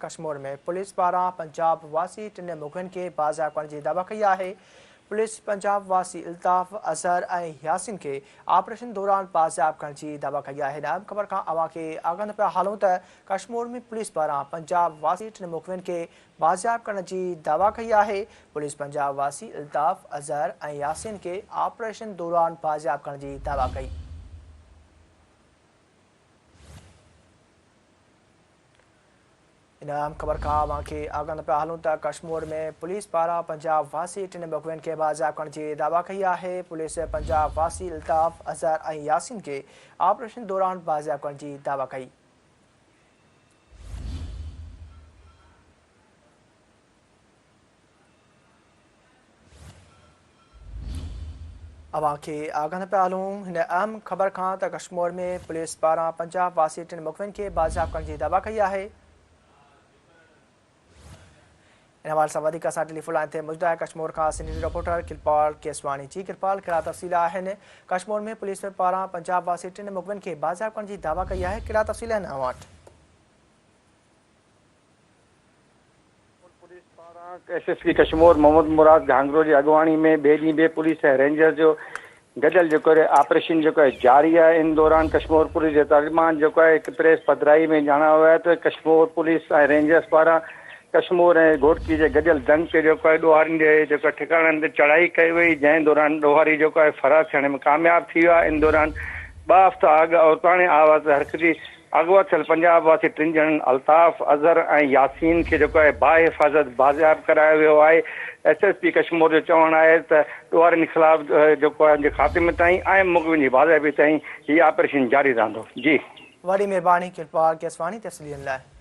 कश्मीर में पुलिस पारां पंजाब वासी टिन मुखियुनि खे बाज़ाब करण जी दावा कई आहे। पुलिस पंजाब वासी इल्ताफ़ अज़हर ऐं यासिन खे ऑपरेशन दौरान बाज़ाब करण जी दावा कई आहे। अहम ख़बर खां अवां खे आगाह पिया हालूं त कश्मीर में पुलिस पारां पंजाब वासी टिन मुखियुनि खे बाज़ाब करण जी दावा कई आहे। पुलिस पंजाब वासी इल्ताफ़ अज़हर ऐं यासिन खे ऑपरेशन दौरान बाज़ाब करण जी दावा कई। इन अहम ख़बर खां अवां खे आगाह पिया हालूं त कश्मीर में पुलिस पारां पंजाब वासी टिन मुखियुनि खे बाज़ाब करण जी दावा कई आहे। पुलिस पंजाब वासी इल्ताफ़ अज़हर ऐं यासिन खे ऑपरेशन दौरान बाज़ाब करण जी दावा कई। अवां खे आगाह पिया हालूं हिन अहम ख़बर खां त कश्मीर में पुलिस पारां पंजाब वासी टिन मुखियुनि खे बाज़ाब करण जी दावा कई आहे। इन हवाले सां वधीक असां टेलीफोन लाइन ते मौजूदु आहे कश्मीर खां सीनियर रिपोर्टर किरपाल केसवानी। जी किरपाल, कहिड़ा तफ़सील आहिनि? कश्मीर में पुलिस पारां पंजाब वासी टिन मुखियुनि खे बाज़ाब करण जी दावा कई आहे, कहिड़ा तफ़सील आहिनि अव्हां वटि? पुलिस पारां एसएसपी कश्मीर मोहम्मद मुराद घांगरो जी अॻुवाणी में ॿिए ॾींहुं बि पुलिस ऐं रेंजर जो गॾियल जेको आहे ऑपरेशन जेको आहे जारी आहे। इन दौरान कश्मीर पुलिस जे तर्जुमान जेको आहे हिकु प्रेस पधराई में ॼाणा वियो आहे त कश्मीर पुलिस ऐं रेंजर्स पारां कश्मीर ऐं घोटकी जे गॾियल जंग ते जेको आहे ॾोहारियुनि जे जेको ठिकाणनि ते चढ़ाई कई वई, जंहिं दौरान ॾोहारी जेको आहे फरार थियण में कामयाबु थी वियो आहे। इन दौरान 2 हफ़्ता अॻु औरताणे आवाज़ हरकती अगवा थियल पंजाब वासी 3 ॼणनि अल्ताफ़ अज़हर ऐं यासीन खे जेको आहे बाहिफ़ाज़त बाज़ियाब करायो वियो आहे। एसएसपी कश्मीर जो चवणु आहे त ॾोहारियुनि ख़िलाफ़ जेको आहे ख़ात्मे ताईं ऐं मुखबियुनि जी बाज़ियाबी ताईं हीउ ऑपरेशन जारी रहंदो। जी, वॾी महिरबानी किरपाल केसवानी तफ़सीलनि लाइ।